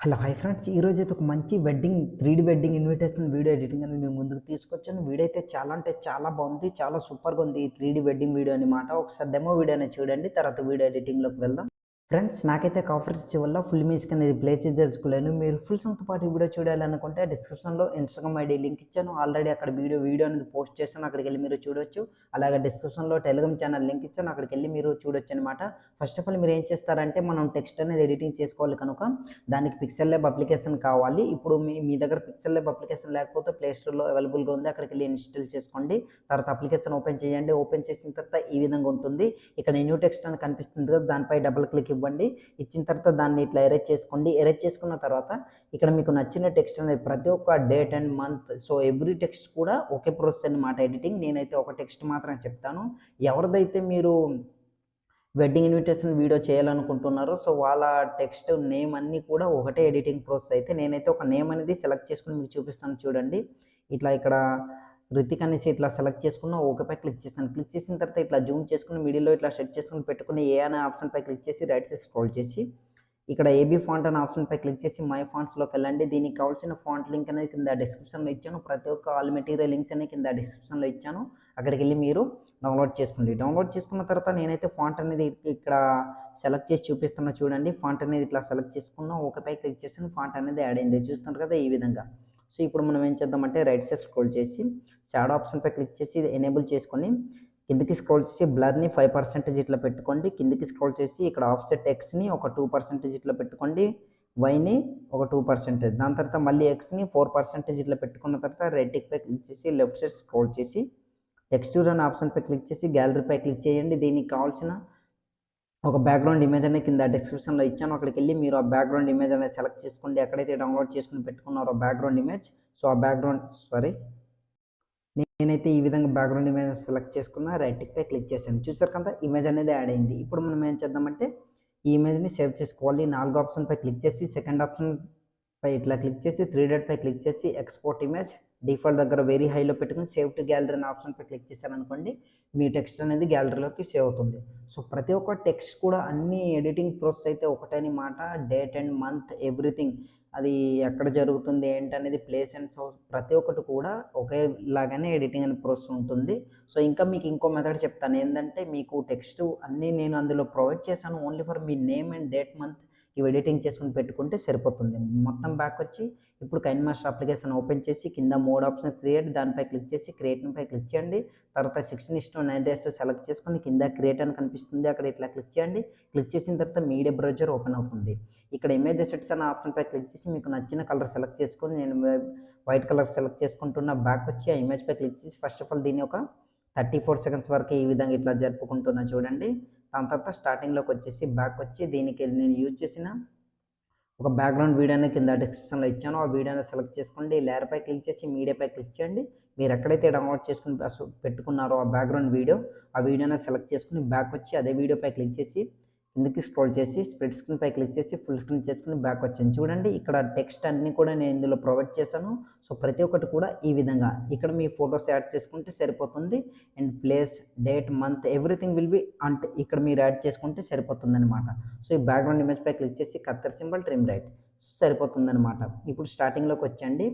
Hello hi friends, ఈరోజు అయితే ఒక మంచి wedding 3D wedding invitation video editing అనేది మేము ముందుకు తీసుకొచ్చాను. వీడియో అయితే చాలా అంటే చాలా బాగుంది, చాలా సూపర్గా ఉంది. ఈ 3D వెడ్డింగ్ వీడియో అనమాట. ఒకసారి డెమో వీడియో అనేది చూడండి, తర్వాత వీడియో ఎడిటింగ్లోకి వెళ్దాం. ఫ్రెండ్స్, నాకైతే ఆఫర్ ఇచ్చే వల్ల ఫుల్ మ్యూజిక్ అనేది ప్లే చేసుకోలేను. మీరు ఫుల్ సాంగ్తో పాటు వీడియో చూడాలనుకుంటే డిస్క్రిప్షన్లో ఇన్స్టాగ్రామ్ ఐడి లింక్ ఇచ్చాను. ఆల్రెడీ అక్కడ వీడియో అనేది పోస్ట్ చేశాను, అక్కడికి వెళ్ళి మీరు చూడొచ్చు. అలాగే డిస్క్రిప్షన్లో టెలిగ్రామ్ ఛానల్ లింక్ ఇచ్చాను, అక్కడికి వెళ్ళి మీరు చూడొచ్చు అనమాట. ఫస్ట్ ఆఫ్ ఆల్ మీరు ఏం చేస్తారంటే, మనం టెక్స్ట్ అనేది ఎడిటింగ్ చేసుకోవాలి కనుక దానికి పిక్సెల్ ల్యాబ్ అప్లికేషన్ కావాలి. ఇప్పుడు మీ దగ్గర పిక్సెల్ ల్యాబ్ అప్లికేషన్ లేకపోతే ప్లే స్టోర్లో అవైలబుల్గా ఉంది, అక్కడికి వెళ్ళి ఇన్స్టాల్ చేసుకోండి. తర్వాత అప్లికేషన్ ఓపెన్ చేయండి. ఓపెన్ చేసిన తర్వాత ఈ విధంగా ఉంటుంది. ఇక్కడ న్యూ టెక్స్ట్ అని కనిపిస్తుంది కదా, దానిపై డబుల్ క్లిక్ ఇవ్వండి. ఇచ్చిన తర్వాత దాన్ని ఇట్లా ఎరేజ్ చేసుకోండి. ఎరేజ్ చేసుకున్న తర్వాత ఇక్కడ మీకు నచ్చిన టెక్స్ట్ అనేది ప్రతి ఒక్క date and month, so every text కూడా ఒకే ప్రాసెస్ అన్నమాట ఎడిటింగ్. నేనైతే ఒక టెక్స్ట్ మాత్రం చెప్తాను. ఎవరిదైతే మీరు వెడ్డింగ్ ఇన్విటేషన్ వీడియో చేయాలనుకుంటున్నారో సో వాళ్ళ టెక్స్ట్ నేమ్ అన్నీ కూడా ఒకటే ఎడిటింగ్ ప్రాసెస్. అయితే నేనైతే ఒక నేమ్ అనేది సెలెక్ట్ చేసుకుని మీకు చూపిస్తాను చూడండి. ఇట్లా ఇక్కడ రితిక్ అనేసి ఇట్లా సెలెక్ట్ చేసుకున్న ఓకేపై క్లిక్ చేశాను. క్లిక్ చేసిన తర్వాత ఇట్లా జూమ్ చేసుకుని మిడిల్లో ఇట్లా సెట్ చేసుకుని పెట్టుకుని ఏ అనే ఆప్షన్పై క్లిక్ చేసి రైట్ సైడ్ స్క్రోల్ చేసి ఇక్కడ ఏబీ ఫాంట్ అనే ఆప్షన్పై క్లిక్ చేసి మై ఫాంట్స్లోకి వెళ్ళండి. దీనికి కావాల్సిన ఫాంట్ లింక్ అనేది కింద డిస్క్రిప్షన్లో ఇచ్చాను. ప్రతి ఒక్క ఆల్ మెటీరియల్ లింక్స్ అనేది కింద డిస్క్రిప్షన్లో ఇచ్చాను, అక్కడికి వెళ్ళి మీరు డౌన్లోడ్ చేసుకోండి. డౌన్లోడ్ చేసుకున్న తర్వాత నేనైతే ఫాంట్ అనేది ఇక్కడ సెలెక్ట్ చేసి చూపిస్తున్నా చూడండి. ఫాంట్ అనేది ఇట్లా సెలెక్ట్ చేసుకున్నా, ఓకేపై క్లిక్ చేసిన ఫాంట్ అనేది యాడ్ అయింది, చూస్తున్నారు కదా ఈ విధంగా. సో ఇప్పుడు మనం ఏం చేద్దామంటే రైట్ సైడ్ స్క్రోల్ చేసి షాడో ఆప్షన్పై క్లిక్ చేసి ఎనేబుల్ చేసుకొని కిందికి స్క్రోల్ చేసి బ్లర్ని 5% ఇట్లా పెట్టుకోండి. కిందికి స్క్రోల్ చేసి ఇక్కడ ఆఫ్సెట్ ఎక్స్ని ఒక 2% ఇట్లా పెట్టుకోండి. వైని ఒక 2%, దాని తర్వాత మళ్ళీ ఎక్స్ని 4% ఇట్లా పెట్టుకున్న తర్వాత రెడ్డిక్పై క్లిక్ చేసి లెఫ్ట్ సైడ్ స్క్రోల్ చేసి టెక్స్చర్ అనే ఆప్షన్పై క్లిక్ చేసి గ్యాలరీపై క్లిక్ చేయండి. దీనికి కావాల్సిన ఒక బ్యాక్గ్రౌండ్ ఇమేజ్ అనేది కింద డిస్క్రిప్షన్లో ఇచ్చాను, అక్కడికి వెళ్ళి మీరు ఆ బ్యాక్గ్రౌండ్ ఇమేజ్ అనేది సెలెక్ట్ చేసుకోండి. ఎక్కడైతే డౌన్లోడ్ చేసుకుని పెట్టుకున్నారో బ్యాక్గ్రౌండ్ ఇమేజ్, సో ఆ బ్యాక్గ్రౌండ్ నేనైతే ఈ విధంగా బ్యాక్గ్రౌండ్ ఇమేజ్ సెలెక్ట్ చేసుకున్న, రైట్పై క్లిక్ చేశాను. చూసారు కదా ఇమేజ్ అనేది యాడ్ అయింది. ఇప్పుడు మనం ఏం చేద్దామంటే ఈ ఇమేజ్ని సేవ్ చేసుకోవాలి. 4 ఆప్షన్పై క్లిక్ చేసి సెకండ్ ఆప్షన్ పై ఇట్లా క్లిక్ చేసి 3 డాట్ పై క్లిక్ చేసి ఎక్స్పోర్ట్ ఇమేజ్ డిఫాల్ట్ దగ్గర వెరీ హైలో పెట్టుకుని సేవ్ టు గ్యాలరీ అనే ఆప్షన్పై క్లిక్ చేశారనుకోండి, మీ టెక్స్ట్ అనేది గ్యాలరీలోకి సేవ్ అవుతుంది. సో ప్రతి ఒక్క టెక్స్ట్ కూడా అన్ని ఎడిటింగ్ ప్రాసెస్ అయితే ఒకటని మాట. డేట్ అండ్ మంత్ ఎవ్రీథింగ్, అది ఎక్కడ జరుగుతుంది ఏంటనేది ప్లేస్ అండ్ సో ప్రతి ఒక్కటి కూడా ఒకేలాగానే ఎడిటింగ్ అనే ప్రాసెస్ ఉంటుంది. సో ఇంకా మీకు ఇంకో మెథడ్ చెప్తాను. ఏంటంటే మీకు టెక్స్ట్ అన్నీ నేను అందులో ప్రొవైడ్ చేశాను, only for me name and date month ఇవి ఎడిటింగ్ చేసుకుని పెట్టుకుంటే సరిపోతుంది. మొత్తం బ్యాక్ వచ్చి ఇప్పుడు కైన్ మాస్టర్ అప్లికేషన్ ఓపెన్ చేసి కింద మోడ్ ఆప్షన్ క్రియేట్ దానిపై క్లిక్ చేసి క్రియేట్పై క్లిక్ చేయండి. తర్వాత 16:9 డేస్ సెలెక్ట్ చేసుకొని కింద క్రియేట్ అని కనిపిస్తుంది, అక్కడ ఇట్లా క్లిక్ చేయండి. క్లిక్ చేసిన తర్వాత మీడియా బ్రౌజర్ ఓపెన్ అవుతుంది. ఇక్కడ ఇమేజ్ సెట్స్ అనే ఆప్షన్పై క్లిక్ చేసి మీకు నచ్చిన కలర్ సెలెక్ట్ చేసుకొని నేను వైట్ కలర్ సెలెక్ట్ చేసుకుంటున్న. బ్యాక్ వచ్చి ఆ ఇమేజ్పై క్లిక్ చేసి ఫస్ట్ ఆఫ్ ఆల్ దీన్ని ఒక 34 సెకండ్స్ వరకు ఈ విధంగా ఇట్లా జరుపుకుంటున్నా చూడండి. దాని తర్వాత స్టార్టింగ్లోకి వచ్చేసి బ్యాక్ వచ్చి దీనికి నేను యూజ్ చేసిన ఒక బ్యాక్గ్రౌండ్ వీడియో అనేది కింద డిస్క్రిప్షన్లో ఇచ్చాను, ఆ వీడియోని సెలెక్ట్ చేసుకోండి. లేయర్పై క్లిక్ చేసి మీడియాపై క్లిక్ చేయండి. మీరు ఎక్కడైతే డౌన్లోడ్ చేసుకుని పెట్టుకున్నారో ఆ బ్యాక్గ్రౌండ్ వీడియో, ఆ వీడియోని సెలెక్ట్ చేసుకుని బ్యాక్ వచ్చి అదే వీడియోపై క్లిక్ చేసి కిందకి స్క్రోల్ చేసి స్ప్లిట్ స్క్రీన్పై క్లిక్ చేసి ఫుల్ స్క్రీన్ చేసుకుని బ్యాక్ వచ్చింది చూడండి. ఇక్కడ టెక్స్ట్ అన్నీ కూడా నేను ఇందులో ప్రొవైడ్ చేశాను. సో ప్రతి ఒక్కటి కూడా ఈ విధంగా ఇక్కడ మీ ఫొటోస్ యాడ్ చేసుకుంటే సరిపోతుంది. And place, date, month everything will be అంటే ఇక్కడ మీరు యాడ్ చేసుకుంటే సరిపోతుంది అనమాట. సో ఈ బ్యాక్గ్రౌండ్ ఇమేజ్పై క్లిక్ చేసి కత్తర్ సింబల్ ట్రిమ్ రైట్ సరిపోతుంది అనమాట. ఇప్పుడు స్టార్టింగ్లోకి వచ్చండి.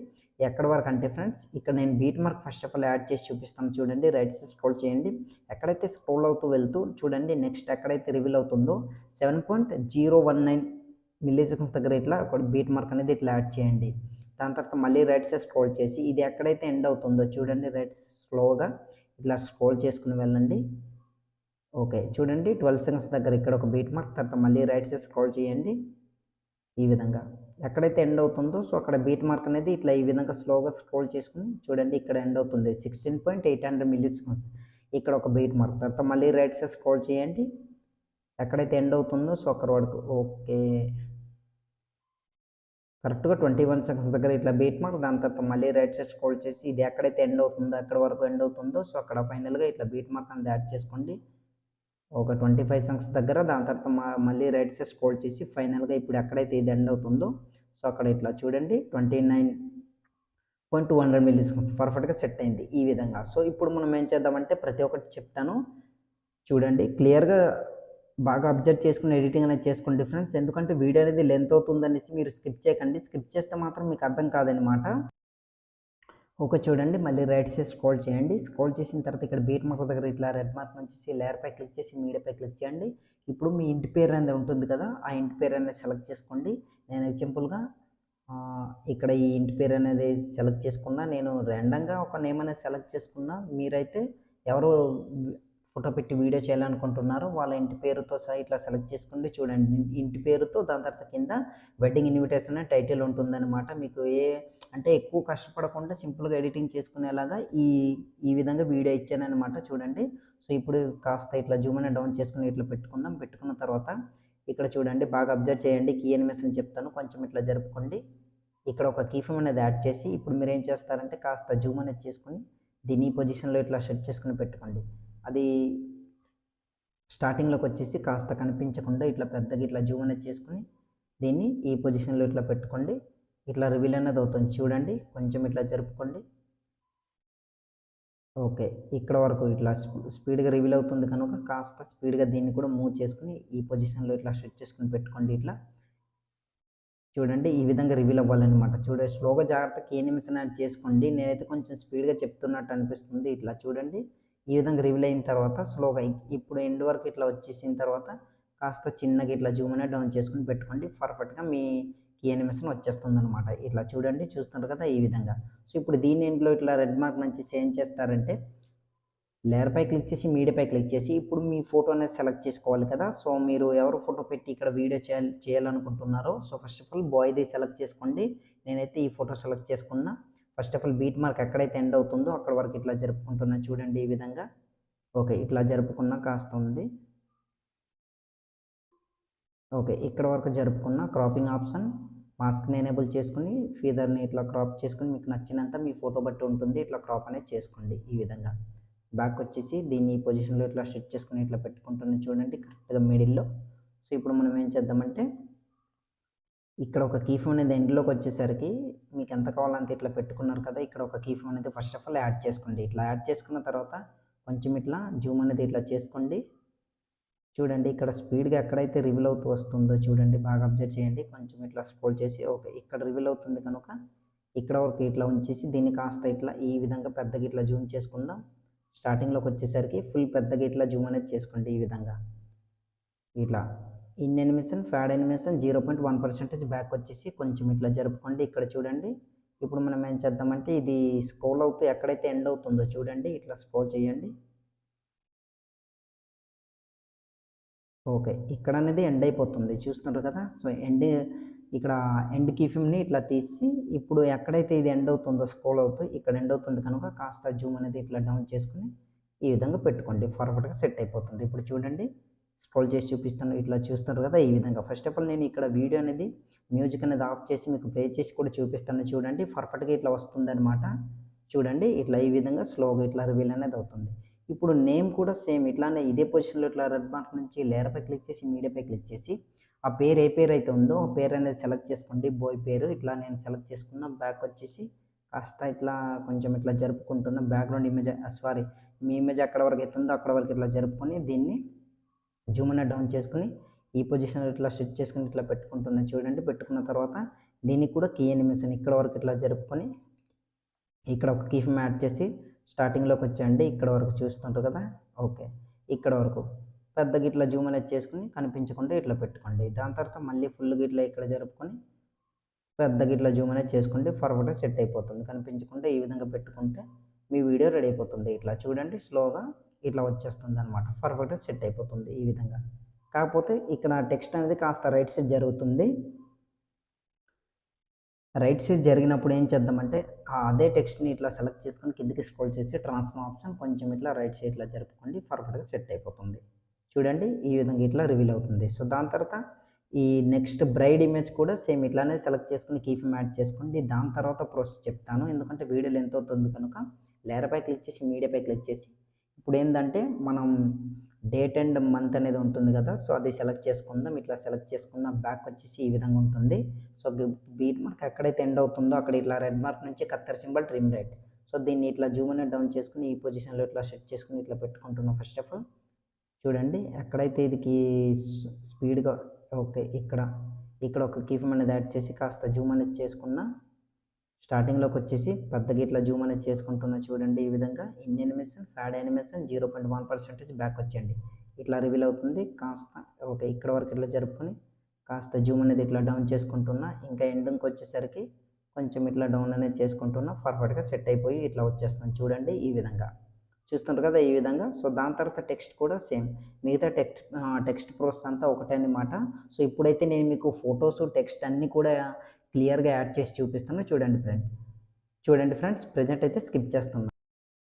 ఎక్కడ వరకు అంటే ఫ్రెండ్స్, ఇక్కడ నేను beat mark first of all add చేసి చూపిస్తాను చూడండి. రైట్ సైడ్ స్క్రోల్ చేయండి. ఎక్కడైతే స్క్రోల్ అవుతూ వెళ్తూ చూడండి, నెక్స్ట్ ఎక్కడైతే రివీల్ అవుతుందో 7.019 మిల్లీ సెకండ్స్ దగ్గర ఇట్లా ఒక బీట్ మార్క్ అనేది ఇట్లా యాడ్ చేయండి. దాని తర్వాత మళ్ళీ రైట్ సైడ్ స్క్రోల్ చేసి ఇది ఎక్కడైతే ఎండ్ అవుతుందో చూడండి, రైట్ స్లోగా ఇట్లా స్క్రోల్ చేసుకుని వెళ్ళండి. ఓకే చూడండి 12 సెకండ్స్ దగ్గర ఇక్కడ ఒక బీట్ మార్క్, తర్వాత మళ్ళీ రైట్ సైడ్ స్క్రోల్ చేయండి. ఈ విధంగా ఎక్కడైతే ఎండ్ అవుతుందో సో అక్కడ బీట్ మార్క్ అనేది ఇట్లా ఈ విధంగా స్లోగా స్క్రోల్ చేసుకుని చూడండి, ఇక్కడ ఎండ్ అవుతుంది 16.800 మిల్లీ సెకండ్స్, ఇక్కడ ఒక బీట్ మార్క్. తర్వాత మళ్ళీ రైట్ సైడ్ స్క్రోల్ చేయండి. ఎక్కడైతే ఎండ్ అవుతుందో సో అక్కడ వరకు ఓకే కరెక్ట్గా 21 సెకండ్స్ దగ్గర ఇట్లా బీట్ మార్క్. దాని తర్వాత మళ్ళీ రైట్ సైడ్ స్క్రోల్ చేసి ఇది ఎక్కడైతే ఎండ్ అవుతుందో అక్కడ వరకు ఎండ్ అవుతుందో సో అక్కడ ఫైనల్గా ఇట్లా బీట్ మార్క్ అనేది యాడ్ చేసుకోండి ఒక 25 సెకండ్స్ దగ్గర. దాని తర్వాత మళ్ళీ రైట్ సైడ్ స్క్రోల్ చేసి ఫైనల్గా ఇప్పుడు ఎక్కడైతే ఇది ఎండ్ అవుతుందో సో అక్కడ ఇట్లా చూడండి 29.200 మిల్లీ సెకండ్స్ పర్ఫెక్ట్గా సెట్ అయింది ఈ విధంగా. సో ఇప్పుడు మనం ఏం చేద్దామంటే ప్రతి ఒక్కటి చెప్తాను చూడండి క్లియర్గా బాగా అబ్జర్వ్ చేసుకుని ఎడిటింగ్ అనేది చేసుకోండి ఫ్రెండ్స్. ఎందుకంటే వీడియో అనేది లెంత్ అవుతుందనేసి మీరు స్కిప్ చేయకండి. స్కిప్ చేస్తే మాత్రం మీకు అర్థం కాదనమాట. ఓకే చూడండి, మళ్ళీ రైట్ సైడ్ స్క్రోల్ చేయండి. స్క్రోల్ చేసిన తర్వాత ఇక్కడ బీట్ మార్క్ దగ్గర ఇట్లా రెడ్ మార్క్ వచ్చేసి లేయర్పై క్లిక్ చేసి మీడియాపై క్లిక్ చేయండి. ఇప్పుడు మీ ఇంటి పేరు అనేది ఉంటుంది కదా, ఆ ఇంటి పేరు అనేది సెలెక్ట్ చేసుకోండి. నేను సింపుల్గా ఇక్కడ ఈ ఇంటి పేరు అనేది సెలెక్ట్ చేసుకున్నా. నేను ర్యాండమ్గా ఒక నేమ్ అనేది సెలెక్ట్ చేసుకున్నా. మీరైతే ఎవరు ఫోటో పెట్టి వీడియో చేయాలనుకుంటున్నారో వాళ్ళ ఇంటి పేరుతో సహా ఇట్లా సెలెక్ట్ చేసుకోండి. చూడండి, ఇంటి పేరుతో దాని తర్వాత కింద వెడ్డింగ్ ఇన్విటేషన్ అనే టైటిల్ ఉంటుందన్నమాట. మీకు అంటే ఎక్కువ కష్టపడకుండా సింపుల్గా ఎడిటింగ్ చేసుకునేలాగా ఈ విధంగా వీడియో ఇచ్చానమాట. చూడండి, సో ఇప్పుడు కాస్త ఇట్లా జూమ్ అనేది డౌన్ చేసుకుని ఇట్లా పెట్టుకుందాం. పెట్టుకున్న తర్వాత ఇక్కడ చూడండి, బాగా అబ్జర్వ్ చేయండి. కీ ఎనిమేషన్ చెప్తాను, కొంచెం ఇట్లా జరుపుకోండి. ఇక్కడ ఒక కీ ఫ్రేమ్ అనేది యాడ్ చేసి ఇప్పుడు మీరు ఏం చేస్తారంటే కాస్త జూమ్ అనేది చేసుకుని దీన్ని ఈ పొజిషన్లో ఇట్లా సెట్ చేసుకుని పెట్టుకోండి. అది స్టార్టింగ్లోకి వచ్చేసి కాస్త కనిపించకుండా ఇట్లా పెద్దగా ఇట్లా జూమ్ అనేది చేసుకుని దీన్ని ఈ పొజిషన్లో ఇట్లా పెట్టుకోండి. ఇట్లా రివీల్ అనేది అవుతుంది చూడండి, కొంచెం ఇట్లా జరుపుకోండి. ఓకే, ఇక్కడ వరకు ఇట్లా స్పీడ్గా రివీల్ అవుతుంది కనుక కాస్త స్పీడ్గా దీన్ని కూడా మూవ్ చేసుకుని ఈ పొజిషన్లో ఇట్లా సెట్ చేసుకుని పెట్టుకోండి. ఇట్లా చూడండి, ఈ విధంగా రివీల్ అవ్వాలన్నమాట. చూడండి, స్లోగా జాగ్రత్తగా ఏ నిమిషం యాడ్ చేసుకోండి. నేనైతే కొంచెం స్పీడ్గా చెప్తున్నట్టు అనిపిస్తుంది. ఇట్లా చూడండి, ఈ విధంగా రివీల్ అయిన తర్వాత స్లోగా ఇప్పుడు ఎండ్ వరకు ఇట్లా వచ్చేసిన తర్వాత కాస్త చిన్నగా ఇట్లా జూమ్ అనేది డౌన్ చేసుకుని పెట్టుకోండి. పర్ఫెక్ట్గా మీ కీ యానిమేషన్ వచ్చేస్తుంది అనమాట. ఇట్లా చూడండి, చూస్తున్నారు కదా ఈ విధంగా. సో ఇప్పుడు దీని ఎండ్లో ఇట్లా రెడ్ మార్క్ నుంచి ఏం చేస్తారంటే లేయర్పై క్లిక్ చేసి మీడియాపై క్లిక్ చేసి ఇప్పుడు మీ ఫోటో అనేది సెలెక్ట్ చేసుకోవాలి కదా. సో మీరు ఎవరు ఫోటో పెట్టి ఇక్కడ వీడియో చేయాలనుకుంటున్నారో సో ఫస్ట్ ఆఫ్ ఆల్ బాయ్ది సెలెక్ట్ చేసుకోండి. నేనైతే ఈ ఫోటో సెలెక్ట్ చేసుకున్నా. First of all beat mark ఎక్కడైతే ఎండ్ అవుతుందో అక్కడ వరకు ఇట్లా జరుపుకుంటున్నా. చూడండి ఈ విధంగా. ఓకే, ఇట్లా జరుపుకున్నా కాస్త ఉంది. ఓకే, ఇక్కడ వరకు జరుపుకున్న క్రాపింగ్ ఆప్షన్ మాస్క్ని ఎనేబుల్ చేసుకుని ఫీదర్ని ఇట్లా క్రాప్ చేసుకుని మీకు నచ్చినంత మీ ఫోటో బట్టి ఉంటుంది. ఇట్లా క్రాప్ అనేది చేసుకోండి ఈ విధంగా. బ్యాక్ వచ్చేసి దీన్ని ఈ పొజిషన్లో ఇట్లా సెట్ చేసుకుని ఇట్లా పెట్టుకుంటున్నాను. చూడండి కరెక్ట్గా మిడిల్లో. సో ఇప్పుడు మనం ఏం చేద్దామంటే ఇక్కడ ఒక కీ ఫోన్ అనేది ఎండ్లోకి వచ్చేసరికి మీకు ఎంత కావాలంటే ఇట్లా పెట్టుకున్నారు కదా, ఇక్కడ ఒక కీ ఫోన్ అనేది ఫస్ట్ ఆఫ్ ఆల్ యాడ్ చేసుకోండి. ఇట్లా యాడ్ చేసుకున్న తర్వాత కొంచెం ఇట్లా జూమ్ అనేది ఇట్లా చేసుకోండి. చూడండి, ఇక్కడ స్పీడ్గా ఎక్కడైతే రివీల్ అవుతూ వస్తుందో చూడండి, బాగా అబ్జర్వ్ చేయండి. కొంచెం ఇట్లా స్క్రోల్ చేసి ఓకే ఇక్కడ రివీల్ అవుతుంది కనుక ఇక్కడ వరకు ఇట్లా ఉంచేసి దీన్ని కాస్త ఇట్లా ఈ విధంగా పెద్దగా ఇట్లా జూమ్ చేసుకుందాం. స్టార్టింగ్లోకి వచ్చేసరికి ఫుల్ పెద్దగా ఇట్లా జూమ్ అనేది చేసుకోండి ఈ విధంగా. ఇట్లా in animation pad animation 0.1% back వచ్చేసి కొంచెం ఇట్లా జరుపుకోండి. ఇక్కడ చూడండి, ఇప్పుడు మనం ఏం చేద్దామంటే ఇది స్క్రోల్ అవుతూ ఎక్కడైతే ఎండ్ అవుతుందో చూడండి, ఇట్లా స్క్రోల్ చేయండి. ఓకే, ఇక్కడ అనేది ఎండ్ అయిపోతుంది చూస్తున్నారు కదా. సో ఇక్కడ ఎండ్ కీ ఫ్రేమ్ని ఇట్లా తీసి ఇప్పుడు ఎక్కడైతే ఇది ఎండ్ అవుతుందో స్క్రోల్ అవుతూ ఇక్కడ ఎండ్ అవుతుంది కనుక కాస్త జూమ్ అనేది ఇట్లా డౌన్ చేసుకుని ఈ విధంగా పెట్టుకోండి. పర్ఫెక్ట్గా సెట్ అయిపోతుంది. ఇప్పుడు చూడండి, స్క్రోల్ చేసి చూపిస్తాను. ఇట్లా చూస్తారు కదా ఈ విధంగా. ఫస్ట్ ఆఫ్ ఆల్ నేను ఇక్కడ వీడియో అనేది మ్యూజిక్ అనేది ఆఫ్ చేసి మీకు ప్లే చేసి కూడా చూపిస్తాను. చూడండి పర్ఫెక్ట్గా ఇట్లా వస్తుంది అనమాట. చూడండి, ఇట్లా ఈ విధంగా స్లోగా ఇట్లా రివీల్ అనేది అవుతుంది. ఇప్పుడు నేమ్ కూడా సేమ్ ఇట్లానే ఇదే పొజిషన్లో ఇట్లా రెడ్ మార్క్ నుంచి లేయర్పై క్లిక్ చేసి మీడియాపై క్లిక్ చేసి ఆ పేరు ఏ పేరు అయితే ఉందో ఆ పేరు అనేది సెలెక్ట్ చేసుకోండి. బాయ్ పేరు ఇట్లా నేను సెలెక్ట్ చేసుకున్న. బ్యాక్ వచ్చేసి కాస్త ఇట్లా కొంచెం ఇట్లా జరుపుకుంటున్న. బ్యాక్గ్రౌండ్ ఇమేజ్ సారీ మీ ఇమేజ్ ఎక్కడ వరకు అయితే ఉందో అక్కడ వరకు ఇట్లా జరుపుకొని దీన్ని జూమ్ అనేది డౌన్ చేసుకుని ఈ పొజిషన్లో ఇట్లా సెట్ చేసుకుని ఇట్లా పెట్టుకుంటున్నాను. చూడండి, పెట్టుకున్న తర్వాత దీనికి కూడా కీ ఎనిమేషన్ ఇక్కడ వరకు ఇట్లా జరుపుకొని ఇక్కడ ఒక కీ ఫ్రేమ్ యాడ్ చేసి స్టార్టింగ్లోకి వచ్చేయండి. ఇక్కడ వరకు చూస్తుంటారు కదా. ఓకే, ఇక్కడ వరకు పెద్దగా ఇట్లా జూమ్ అనేది చేసుకుని కనిపించకుండా ఇట్లా పెట్టుకోండి. దాని తర్వాత మళ్ళీ ఫుల్గా ఇట్లా ఇక్కడ జరుపుకొని పెద్దగా ఇట్లా జూమ్ అనేది చేసుకోండి. పర్ఫెక్ట్గా సెట్ అయిపోతుంది. కనిపించకుండా ఈ విధంగా పెట్టుకుంటే మీ వీడియో రెడీ అయిపోతుంది. ఇట్లా చూడండి, స్లోగా ఇట్లా వచ్చేస్తుంది అనమాట. పర్ఫెక్ట్గా సెట్ అయిపోతుంది ఈ విధంగా. కాకపోతే ఇక్కడ టెక్స్ట్ అనేది కాస్త రైట్ సైడ్ జరుగుతుంది. రైట్ సైడ్ జరిగినప్పుడు ఏం చేద్దామంటే అదే టెక్స్ట్ని ఇట్లా సెలెక్ట్ చేసుకొని కిందకి స్క్రోల్ చేసి ట్రాన్స్ఫార్మ్ ఆప్షన్ కొంచెం ఇట్లా రైట్ సైడ్ ఇట్లా జరుపుకోండి. పర్ఫెక్ట్గా సెట్ అయిపోతుంది. చూడండి, ఈ విధంగా ఇట్లా రివీల్ అవుతుంది. సో దాని తర్వాత ఈ నెక్స్ట్ బ్రైడ్ ఇమేజ్ కూడా సేమ్ ఇట్లానే సెలెక్ట్ చేసుకుని కీ ఫ్రేమ్ యాడ్ చేసుకోండి. దాని తర్వాత ప్రాసెస్ చెప్తాను, ఎందుకంటే వీడియో లెంత్ అవుతుంది కనుక. లేయర్పై క్లిక్ చేసి మీడియాపై క్లిక్ చేసి ఇప్పుడు ఏంటంటే మనం డేట్ అండ్ మంత్ అనేది ఉంటుంది కదా, సో అది సెలెక్ట్ చేసుకుందాం. ఇట్లా సెలెక్ట్ చేసుకున్న బ్యాక్ వచ్చేసి ఈ విధంగా ఉంటుంది. సో బీట్ మార్క్ ఎక్కడైతే ఎండ్ అవుతుందో అక్కడ ఇట్లా రెడ్ మార్క్ నుంచి కత్తెర సింబల్ ట్రిమ్ రైట్. సో దీన్ని ఇట్లా జూమ్ అనేది డౌన్ చేసుకుని ఈ పొజిషన్లో ఇట్లా సెట్ చేసుకుని ఇట్లా పెట్టుకుంటున్నాం. ఫస్ట్ ఆఫ్ ఆల్ చూడండి ఎక్కడైతే ఇదికి స్పీడ్గా ఓకే ఇక్కడ ఇక్కడ ఒక కీఫ్రేమ్ అనేది యాడ్ చేసి కాస్త జూమ్ అనేది చేసుకున్న స్టార్టింగ్లోకి వచ్చేసి పెద్దగా ఇట్లా జూమ్ అనేది చేసుకుంటున్నా చూడండి. ఈ విధంగా in animation pad animation 0.1% back వచ్చేయండి. ఇట్లా రివీల్ అవుతుంది. కాస్త ఓకే ఇక్కడ వరకు ఇట్లా జరుపుకొని కాస్త జూమ్ అనేది ఇట్లా డౌన్ చేసుకుంటున్నా. ఇంకా ఎండింగ్కి వచ్చేసరికి కొంచెం ఇట్లా డౌన్ అనేది చేసుకుంటున్నా. పర్ఫెక్ట్గా సెట్ అయిపోయి ఇట్లా వచ్చేస్తాను చూడండి. ఈ విధంగా చూస్తుంటారు కదా ఈ విధంగా. సో దాని తర్వాత టెక్స్ట్ కూడా సేమ్ మిగతా టెక్స్ట్ ప్రాసెస్ అంతా ఒకటే అన్నమాట. సో ఇప్పుడైతే నేను మీకు ఫొటోస్ టెక్స్ట్ అన్నీ కూడా క్లియర్గా యాడ్ చేసి చూపిస్తాను చూడండి ఫ్రెండ్స్ ప్రజెంట్ అయితే స్కిప్ చేస్తున్నాను.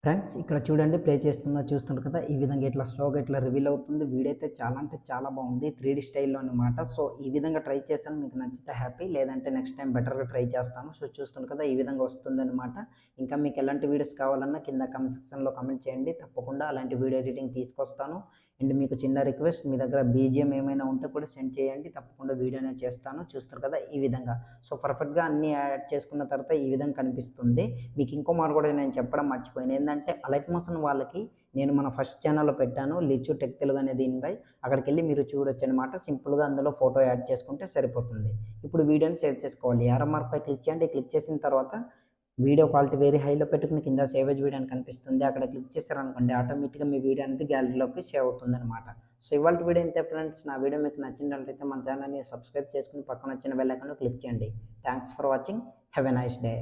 ఫ్రెండ్స్ ఇక్కడ చూడండి ప్లే చూస్తున్నారు కదా ఈ విధంగా ఇట్లా స్లోగా ఇట్లా రివీల్ అవుతుంది. వీడియో అయితే చాలా అంటే చాలా బాగుంది 3D స్టైల్లో అనమాట. సో ఈ విధంగా ట్రై చేశాను, మీకు నచ్చితే హ్యాపీ, లేదంటే నెక్స్ట్ టైం బెటర్గా ట్రై చేస్తాను. సో చూస్తున్నారు కదా ఈ విధంగా వస్తుంది అనమాట. ఇంకా మీకు ఎలాంటి వీడియోస్ కావాలన్నా కింద కామెంట్ సెక్షన్లో కామెంట్ చేయండి, తప్పకుండా అలాంటి వీడియో ఎడిటింగ్ తీసుకొస్తాను. అండ్ మీకు చిన్న రిక్వెస్ట్, మీ దగ్గర బీజిఎం ఏమైనా ఉంటే కూడా సెండ్ చేయండి, తప్పకుండా వీడియోనే చేస్తాను. చూస్తారు కదా ఈ విధంగా. సో పర్ఫెక్ట్గా అన్నీ యాడ్ చేసుకున్న తర్వాత ఈ విధంగా కనిపిస్తుంది. మీకు ఇంకో మాట కూడా నేను చెప్పడం మర్చిపోయాను, ఏంటంటే అలైట్ మోషన్ వాళ్ళకి నేను మన ఫస్ట్ ఛానల్లో పెట్టాను లిచు టెక్ తెలుగు అనే దీనిపై, అక్కడికి వెళ్ళి మీరు చూడొచ్చు అనమాట. సింపుల్గా అందులో ఫోటో యాడ్ చేసుకుంటే సరిపోతుంది. ఇప్పుడు వీడియోని సేవ్ చేసుకోవాలి. యారో మార్క్పై క్లిక్ చేయండి. క్లిక్ చేసిన తర్వాత వీడియో క్వాలిటీ వెరీ హైలో పెట్టుకుని కింద సేవేజ్ వీడియో అని కనిపిస్తుంది, అక్కడ క్లిక్ చేశారనుకోండి ఆటోమేటిక్గా మీ వీడియో అనేది గ్యాలరీలోకి సేవ్ అవుతుంది అనమాట. సో ఇవాళ వీడియో ఇంతే ఫ్రెండ్స్. నా వీడియో మీకు నచ్చినట్లయితే మన ఛానల్ని సబ్స్క్రైబ్ చేసుకుని పక్కన వచ్చిన బెల్ ఐకాన్ క్లిక్ చేయండి. Thanks for watching. Have a nice day.